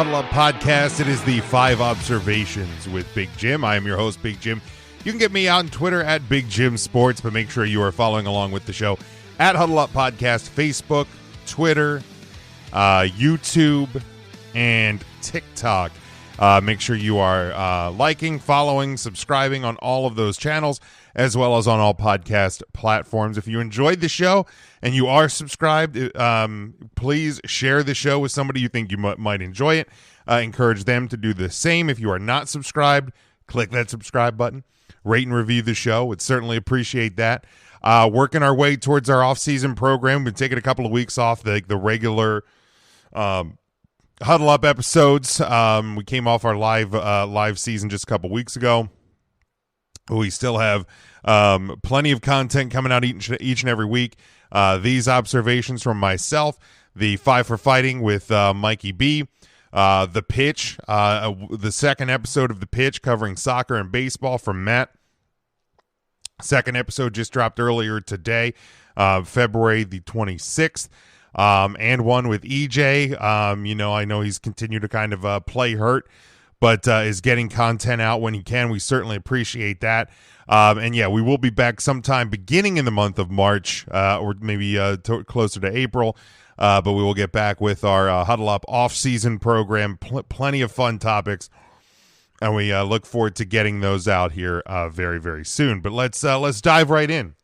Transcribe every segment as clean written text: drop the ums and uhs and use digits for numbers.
Huddle Up Podcast. It is the 5 Observations with Big Jim. I am your host, Big Jim. You can get me on Twitter at Big Jim Sports, but make sure you are following along with the show at Huddle Up Podcast, Facebook, Twitter, YouTube, and TikTok. Make sure you are liking, following, subscribing on all of those channels, as well as on all podcast platforms. If you enjoyed the show and you are subscribed, please share the show with somebody you think you might enjoy it. Encourage them to do the same. If you are not subscribed, click that subscribe button. Rate and review the show. Would certainly appreciate that. Working our way towards our off-season program. We've taken a couple of weeks off the regular Huddle Up episodes. We came off our live season just a couple weeks ago. We still have plenty of content coming out each and every week. These observations from myself, the 5 for Fighting with Mikey B, The Pitch, the second episode of The Pitch covering soccer and baseball from Matt. Second episode just dropped earlier today, February the 26th. And one with EJ. I know he's continued to kind of play hurt, but is getting content out when he can. We certainly appreciate that. And yeah, we will be back sometime beginning in the month of March, or maybe closer to April. But we will get back with our Huddle Up off-season program. Plenty of fun topics, and we look forward to getting those out here very, very soon. But let's dive right in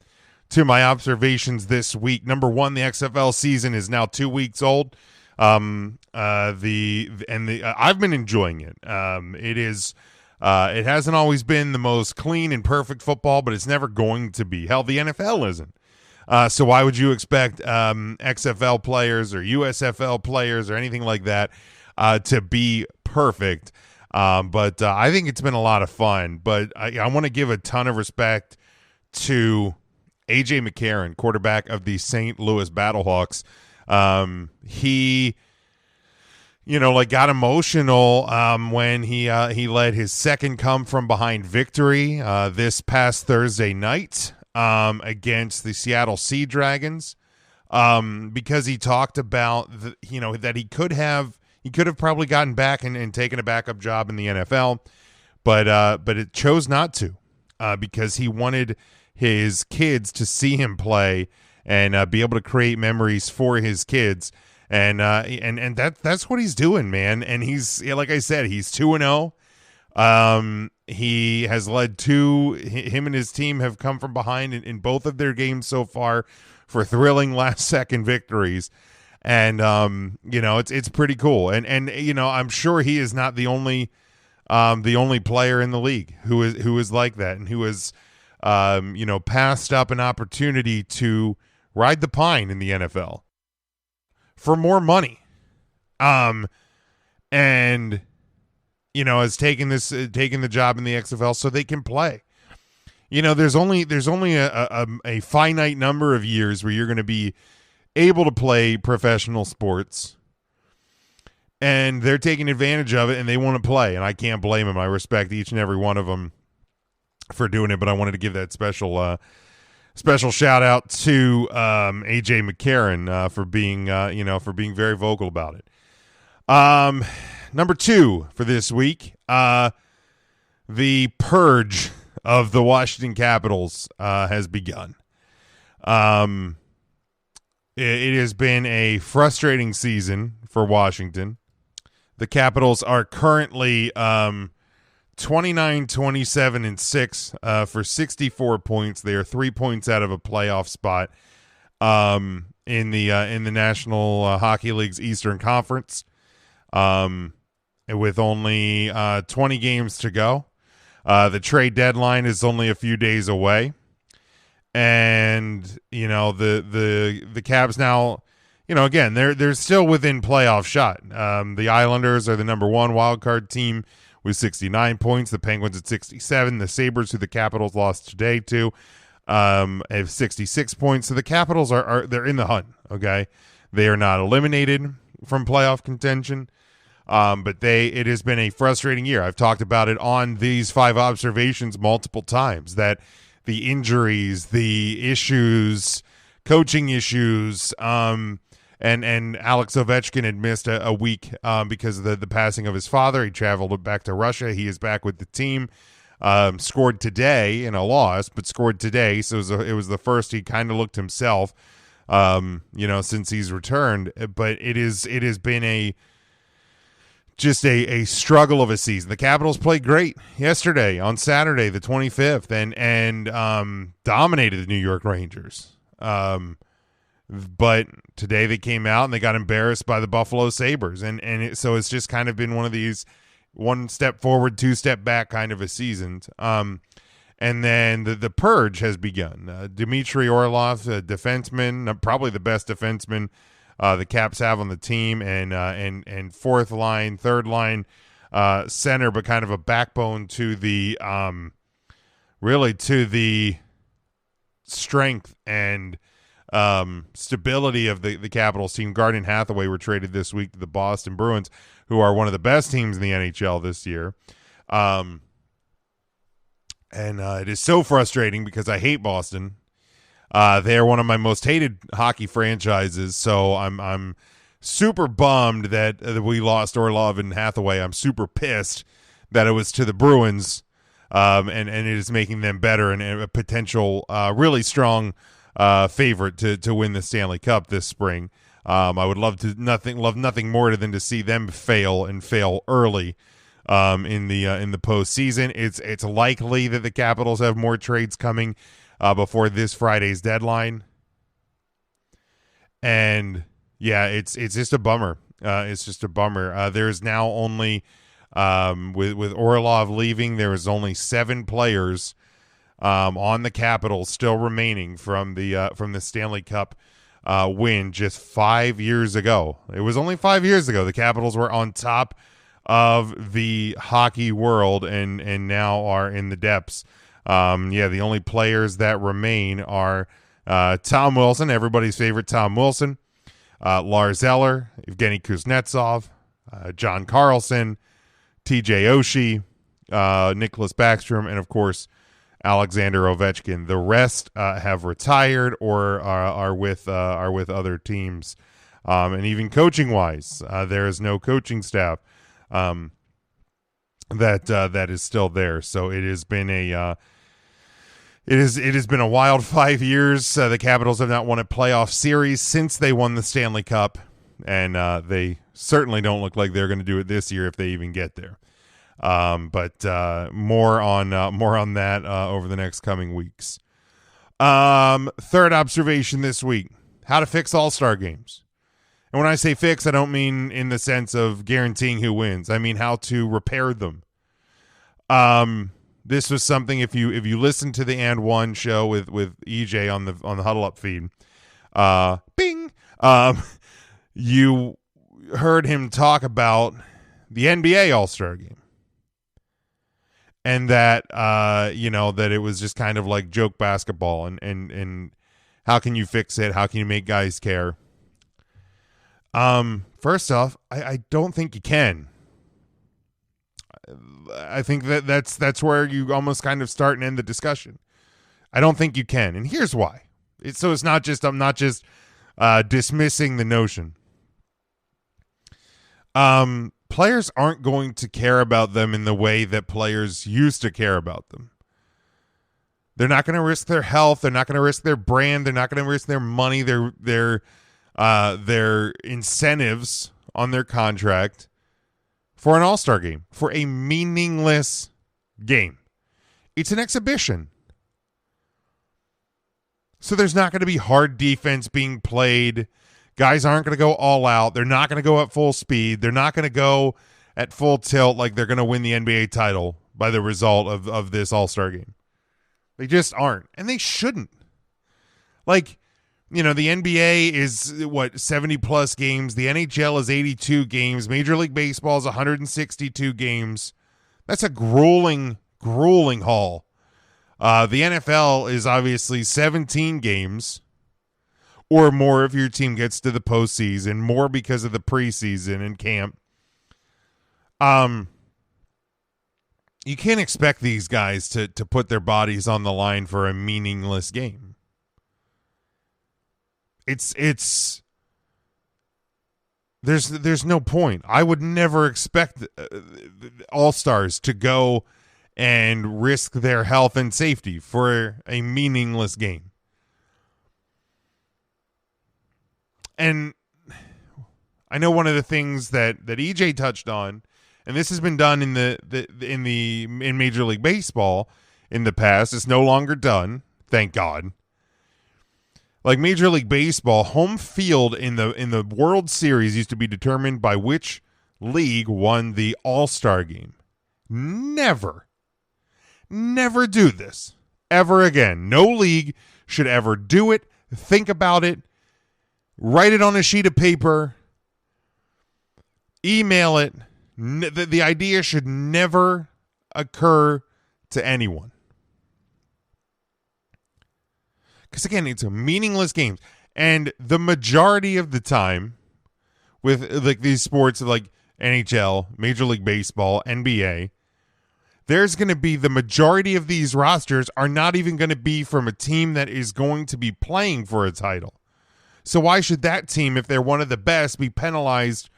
to my observations this week. Number one, the XFL season is now 2 weeks old. I've been enjoying it. It hasn't always been the most clean and perfect football, but it's never going to be. Hell, the NFL isn't. So why would you expect XFL players or USFL players or anything like that to be perfect? But I think it's been a lot of fun. But I want to give a ton of respect to A.J. McCarron, quarterback of the St. Louis Battlehawks. He got emotional when he led his second come-from-behind victory this past Thursday night against the Seattle Sea Dragons, because he talked about that he could have probably gotten back and taken a backup job in the NFL, but it chose not to because he wanted his kids to see him play and be able to create memories for his kids. And that's what he's doing, man. And he's, like I said, he's 2-0. He has led him and his team have come from behind in both of their games so far for thrilling last second victories. And, it's pretty cool. And, I'm sure he is not the only player in the league who is like that and who is, passed up an opportunity to ride the pine in the NFL for more money, and has taken the job in the XFL so they can play. There's only a finite number of years where you're going to be able to play professional sports, and they're taking advantage of it and they want to play, and I can't blame them. I respect each and every one of them for doing it, but I wanted to give that special shout out to A.J. McCarron for being very vocal about it. Number 2 for this week, the purge of the Washington Capitals has begun. It has been a frustrating season for Washington. The Capitals are currently 29, 27, and 6 for 64 points. They are 3 points out of a playoff spot in the National Hockey League's Eastern Conference, with only 20 games to go. The trade deadline is only a few days away, and the Caps now, again, they're still within playoff shot. The Islanders are the number 1 wild card team with 69 points. The Penguins at 67. The Sabres, who the Capitals lost today to, have 66 points. So the Capitals they're in the hunt. Okay, they are not eliminated from playoff contention, but it has been a frustrating year. I've talked about it on these 5 observations multiple times, that the injuries, the issues, coaching issues, and Alex Ovechkin had missed a week because of the passing of his father. He traveled back to Russia. He is back with the team. Scored today in a loss, but scored today. So it was the first he kind of looked himself, since he's returned. But it has been just a struggle of a season. The Capitals played great yesterday on Saturday, the 25th, and dominated the New York Rangers. But today they came out and they got embarrassed by the Buffalo Sabres. So it's just kind of been one of these one step forward, two step back kind of a season. And then the purge has begun. Dmitry Orlov, a defenseman, probably the best defenseman the Caps have on the team, and fourth line, third line center, but kind of a backbone to the really to the strength and stability of the Capitals team. Garden Hathaway were traded this week to the Boston Bruins, who are one of the best teams in the NHL this year. And it is so frustrating because I hate Boston. They are one of my most hated hockey franchises, so I'm super bummed that we lost Orlov and Hathaway. I'm super pissed that it was to the Bruins, and it is making them better and a potential really strong favorite to win the Stanley Cup this spring. I would love nothing more than to see them fail early in the postseason. It's likely that the Capitals have more trades coming before this Friday's deadline, and yeah, it's just a bummer. It's just a bummer. There's now only with Orlov leaving, there is only 7 players on the Capitals still remaining from the Stanley Cup win just 5 years ago. It was only 5 years ago the Capitals were on top of the hockey world and now are in the depths. The only players that remain are Tom Wilson, everybody's favorite Tom Wilson, Lars Eller, Evgeny Kuznetsov, John Carlson, TJ Oshie, Nicholas Backstrom, and of course Alexander Ovechkin. The rest have retired or are with other teams, and even coaching wise, there is no coaching staff that is still there. So it has been it has been a wild 5 years. The Capitals have not won a playoff series since they won the Stanley Cup, and they certainly don't look like they're going to do it this year if they even get there. But more on that over the next coming weeks. Third observation this week: how to fix All-Star games. And when I say fix, I don't mean in the sense of guaranteeing who wins. I mean how to repair them. This was something, if you listen to the And One show with EJ on the Huddle Up feed, bing, you heard him talk about the NBA All-Star game. And that that it was just kind of like joke basketball, and how can you fix it? How can you make guys care? First off, I don't think you can. I think that's where you almost kind of start and end the discussion. I don't think you can, and here's why. I'm not just dismissing the notion. Players aren't going to care about them in the way that players used to care about them. They're not going to risk their health. They're not going to risk their brand. They're not going to risk their money, their incentives on their contract for an All-Star game, for a meaningless game. It's an exhibition. So there's not going to be hard defense being played. Guys aren't going to go all out. They're not going to go at full speed. They're not going to go at full tilt like they're going to win the NBA title by the result of this All-Star game. They just aren't. And they shouldn't. Like, the NBA is, 70-plus games. The NHL is 82 games. Major League Baseball is 162 games. That's a grueling haul. The NFL is obviously 17 games. Or more if your team gets to the postseason, more because of the preseason and camp. You can't expect these guys to put their bodies on the line for a meaningless game. It's there's no point. I would never expect all-stars to go and risk their health and safety for a meaningless game. And I know one of the things that EJ touched on, and this has been done in Major League Baseball in the past. It's no longer done, thank God. Like Major League Baseball, home field in the World Series used to be determined by which league won the All-Star game. Never do this ever again. No league should ever do it. Think about it. Write it on a sheet of paper. Email it. The idea should never occur to anyone. Because, again, it's a meaningless game. And the majority of the time with like these sports like NHL, Major League Baseball, NBA, there's going to be the majority of these rosters are not even going to be from a team that is going to be playing for a title. So why should that team, if they're one of the best, be penalized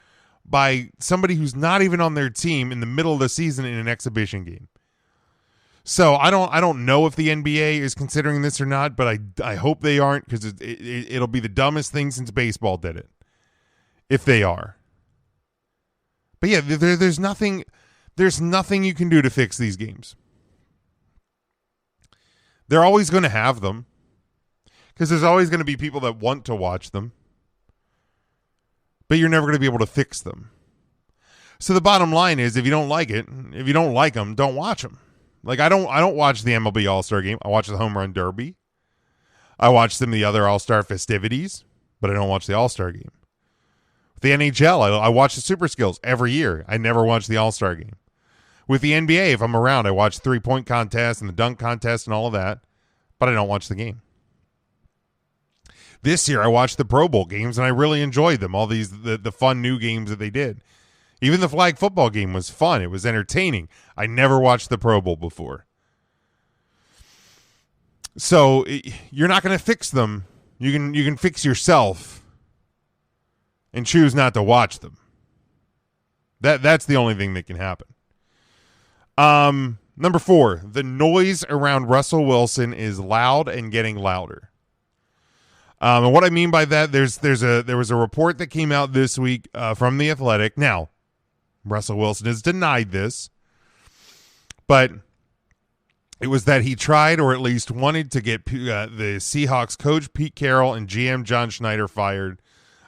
by somebody who's not even on their team in the middle of the season in an exhibition game? So I don't know if the NBA is considering this or not, but I hope they aren't, because it'll be the dumbest thing since baseball did it, if they are. But yeah, there's nothing you can do to fix these games. They're always going to have them, because there's always going to be people that want to watch them, but you're never going to be able to fix them. So the bottom line is, if you don't like it, if you don't like them, don't watch them. Like I don't watch the MLB All-Star Game. I watch the Home Run Derby. I watch some of the other All-Star festivities, but I don't watch the All-Star Game. With the NHL, I watch the Super Skills every year. I never watch the All-Star Game. With the NBA, if I'm around, I watch the three-point contest and the dunk contest and all of that, but I don't watch the game. This year, I watched the Pro Bowl games, and I really enjoyed them, all these the fun new games that they did. Even the flag football game was fun. It was entertaining. I never watched the Pro Bowl before. So you're not going to fix them. You can fix yourself and choose not to watch them. That's the only thing that can happen. Number 4, the noise around Russell Wilson is loud and getting louder. And what I mean by that, there was a report that came out this week from The Athletic. Now, Russell Wilson has denied this, but it was that he tried, or at least wanted, to get the Seahawks coach Pete Carroll and GM John Schneider fired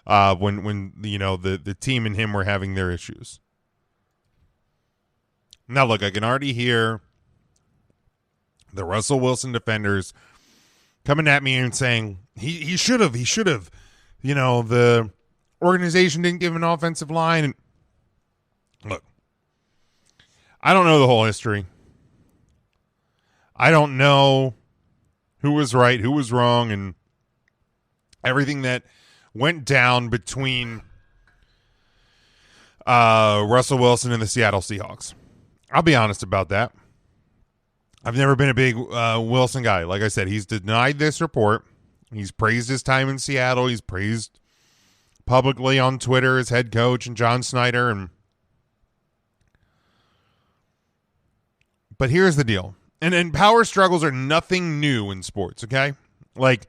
when the team and him were having their issues. Now, look, I can already hear the Russell Wilson defenders coming at me and saying he should have. The organization didn't give an offensive line. And look, I don't know the whole history. I don't know who was right, who was wrong, and everything that went down between Russell Wilson and the Seattle Seahawks. I'll be honest about that. I've never been a big Wilson guy. Like I said, he's denied this report. He's praised his time in Seattle. He's praised publicly on Twitter his head coach and John Snyder. But here's the deal. And power struggles are nothing new in sports, okay? Like,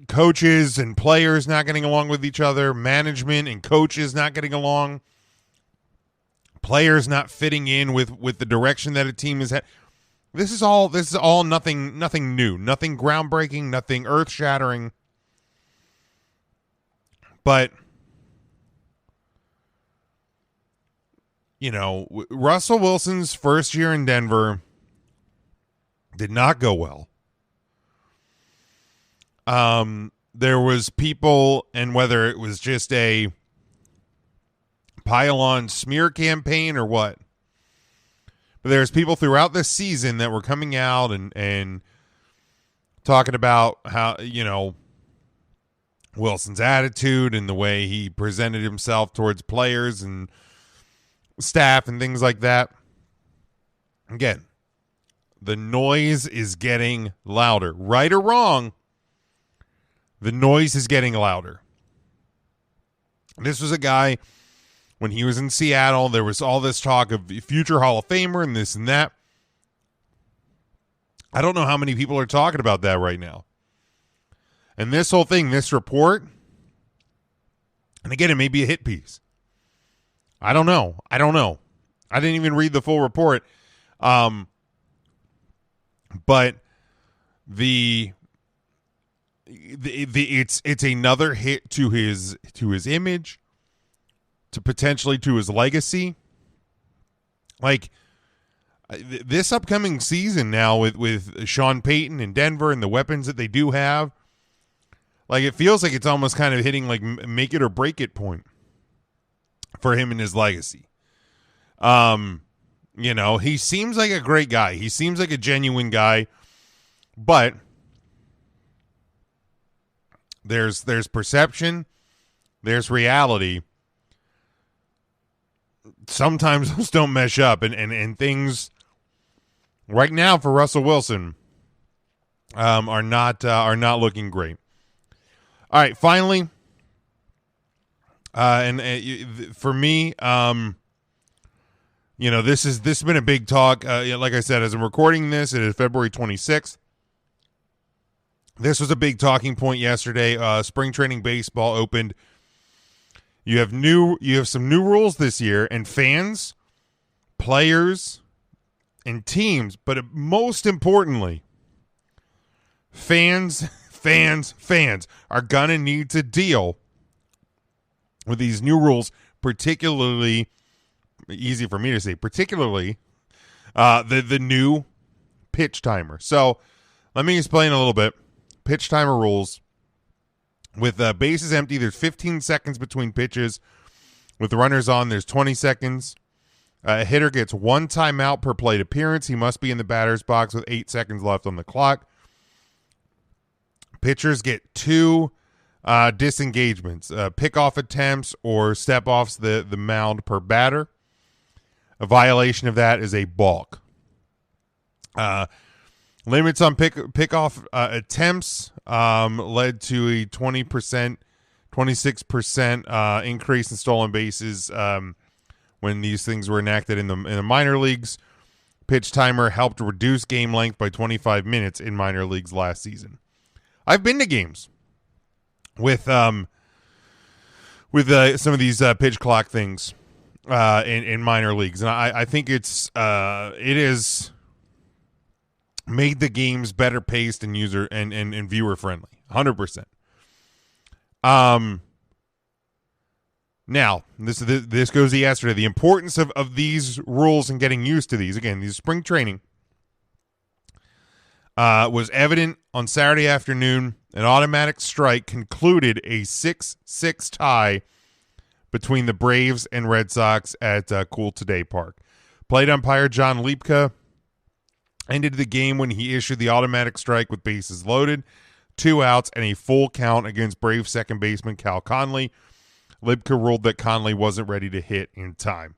coaches and players not getting along with each other, management and coaches not getting along, players not fitting in with the direction that a team is headed. This is all nothing new, nothing groundbreaking, nothing earth-shattering. But Russell Wilson's first year in Denver did not go well. There was people, and whether it was just a pile-on smear campaign or what, but there's people throughout the season that were coming out and talking about how, Wilson's attitude and the way he presented himself towards players and staff and things like that. Again, the noise is getting louder. Right or wrong, the noise is getting louder. This was a guy, when he was in Seattle, there was all this talk of future Hall of Famer and this and that. I don't know how many people are talking about that right now. And this whole thing, this report, and again, it may be a hit piece. I don't know. I didn't even read the full report. But it's another hit to his image, to potentially to his legacy. Like this upcoming season now with Sean Payton in Denver and the weapons that they do have, like it feels like it's almost kind of hitting like make it or break it point for him and his legacy. You know, he seems like a great guy. He seems like a genuine guy, but there's perception, there's reality. Sometimes those don't mesh up, and things right now for Russell Wilson are not looking great. All right, finally, for me, you know, this has been a big talk. Like I said, as I'm recording this, it is February 26th. This was a big talking point yesterday. Spring training baseball opened. You have some new rules this year, and fans, players, and teams, but most importantly, fans are gonna need to deal with these new rules, particularly easy for me to say, particularly the new pitch timer. So let me explain a little bit. Pitch timer rules. With bases empty, there's 15 seconds between pitches. With the runners on, there's 20 seconds. A hitter gets one timeout per plate appearance. He must be in the batter's box with 8 seconds left on the clock. Pitchers get 2 disengagements, pickoff attempts or step-offs the mound per batter. A violation of that is a balk. Limits on pickoff attempts led to a 26% increase in stolen bases when these things were enacted in the minor leagues. Pitch timer helped reduce game length by 25 minutes in minor leagues last season. I've been to games with some of these pitch clock things in minor leagues, and I think it is made the games better paced and user and viewer friendly. 100%. Now this goes to yesterday. The importance of these rules and getting used to these. Again, these spring training was evident on Saturday afternoon. An automatic strike concluded a 6-6 tie between the Braves and Red Sox at Cool Today Park. Plate umpire John Liebke ended the game when he issued the automatic strike with bases loaded, 2 outs, and a full count against Braves second baseman Cal Conley. Liebke ruled that Conley wasn't ready to hit in time.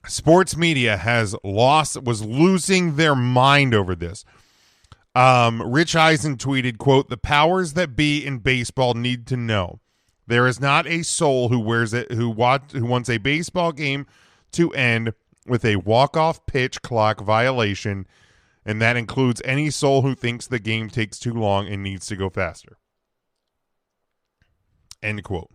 Sports media was losing their mind over this. Rich Eisen tweeted, quote, "The powers that be in baseball need to know. There is not a soul who wants a baseball game to end with a walk-off pitch clock violation, and that includes any soul who thinks the game takes too long and needs to go faster." End quote.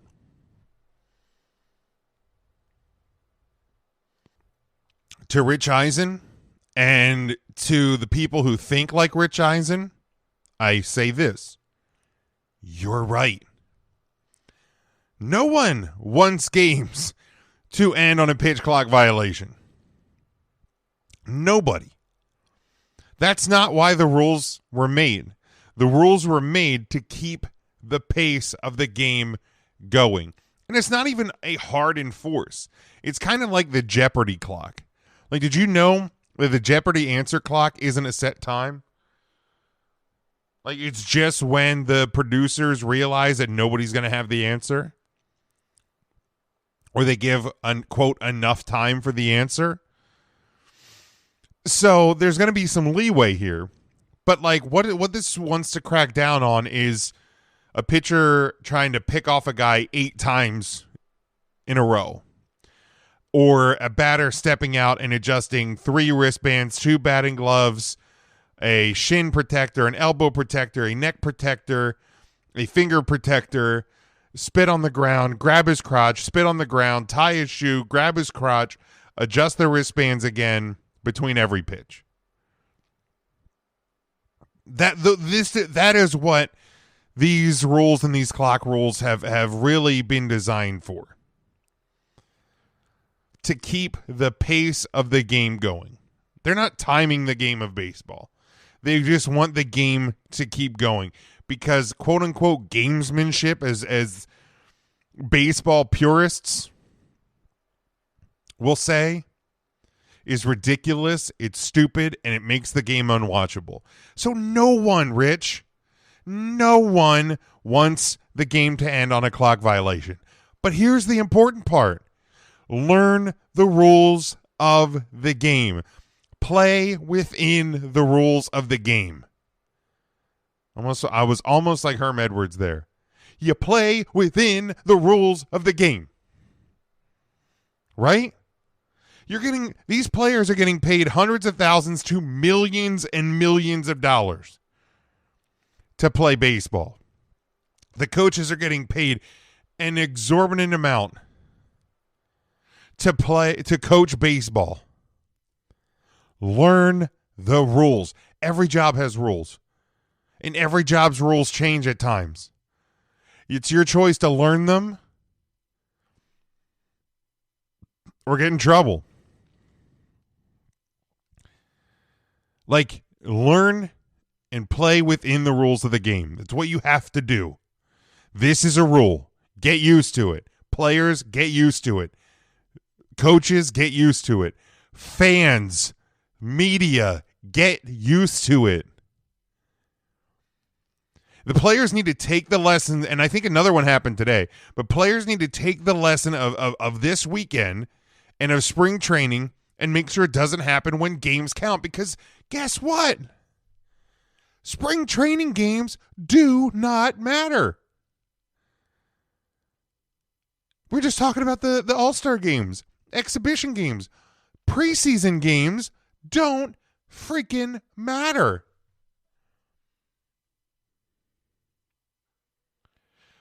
To Rich Eisen and to the people who think like Rich Eisen, I say this. You're right. No one wants games to end on a pitch clock violation. Nobody. That's not why the rules were made. The rules were made to keep the pace of the game going. And it's not even a hard enforce. It's kind of like the Jeopardy clock. Like, did you know that the Jeopardy answer clock isn't a set time? Like, it's just when the producers realize that nobody's going to have the answer. Or they give, quote, enough time for the answer. So there's going to be some leeway here. But like what this wants to crack down on is a pitcher trying to pick off a guy 8 times in a row, or a batter stepping out and adjusting 3 wristbands, 2 batting gloves, a shin protector, an elbow protector, a neck protector, a finger protector, spit on the ground, grab his crotch, spit on the ground, tie his shoe, grab his crotch, adjust the wristbands again between every pitch. That is what these rules and these clock rules have really been designed for. To keep the pace of the game going. They're not timing the game of baseball. They just want the game to keep going. Because quote unquote gamesmanship, as baseball purists will say, is ridiculous, it's stupid, and it makes the game unwatchable. So no one, Rich, no one wants the game to end on a clock violation. But here's the important part. Learn the rules of the game. Play within the rules of the game. I was almost like Herm Edwards there. You play within the rules of the game. Right? These players are getting paid hundreds of thousands to millions and millions of dollars to play baseball. The coaches are getting paid an exorbitant amount to coach baseball. Learn the rules. Every job has rules. And every job's rules change at times. It's your choice to learn them or get in trouble. Like, learn and play within the rules of the game. That's what you have to do. This is a rule. Get used to it. Players, get used to it. Coaches, get used to it. Fans, media, get used to it. The players need to take the lesson, and I think another one happened today, but players need to take the lesson of this weekend and of spring training and make sure it doesn't happen when games count, because guess what? Spring training games do not matter. We're just talking about the All-Star games, exhibition games. Preseason games don't freaking matter.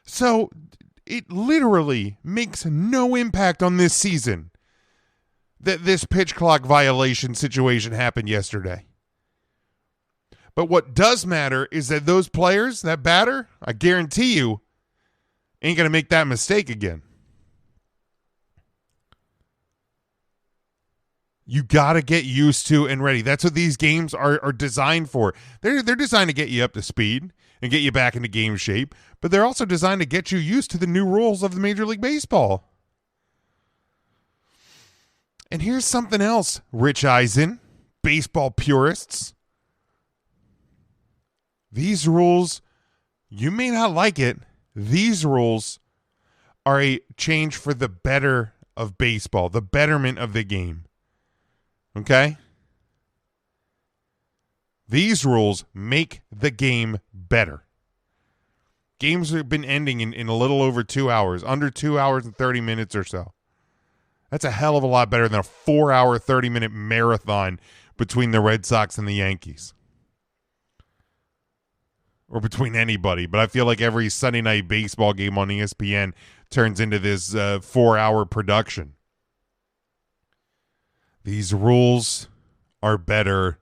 So it literally makes no impact on this season that this pitch clock violation situation happened yesterday. But what does matter is that those players, that batter, I guarantee you, ain't going to make that mistake again. You got to get used to and ready. That's what these games are designed for. They're designed to get you up to speed and get you back into game shape, but they're also designed to get you used to the new rules of the Major League Baseball. And here's something else, Rich Eisen, baseball purists. These rules, you may not like it. These rules are a change for the better of baseball, the betterment of the game. Okay? These rules make the game better. Games have been ending in a little over 2 hours, under 2 hours and 30 minutes or so. That's a hell of a lot better than a 4-hour, 30-minute marathon between the Red Sox and the Yankees. Or between anybody. But I feel like every Sunday night baseball game on ESPN turns into this 4-hour production. These rules are better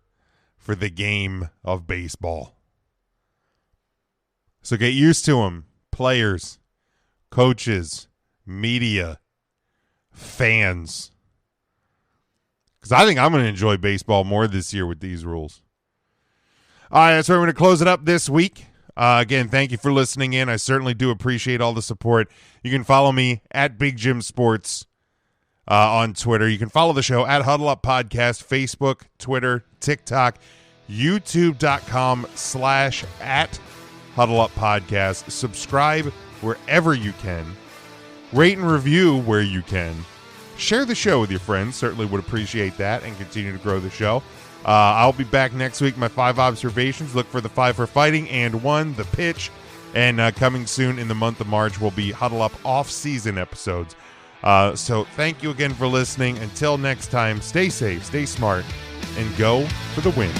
for the game of baseball. So get used to them. Players, coaches, media, fans. Because I think I'm going to enjoy baseball more this year with these rules. All right, that's where we're going to close it up this week. Again, thank you for listening in. I certainly do appreciate all the support. You can follow me at Big Jim Sports on Twitter. You can follow the show at Huddle Up Podcast, Facebook, Twitter, TikTok, YouTube.com/at Huddle Up Podcast. Subscribe wherever you can. Rate and review where you can. Share the show with your friends. Certainly would appreciate that and continue to grow the show. I'll be back next week. My 5 observations. Look for the 5 for fighting and 1, the pitch. And coming soon in the month of March will be Huddle Up off-season episodes. So thank you again for listening. Until next time, stay safe, stay smart, and go for the win.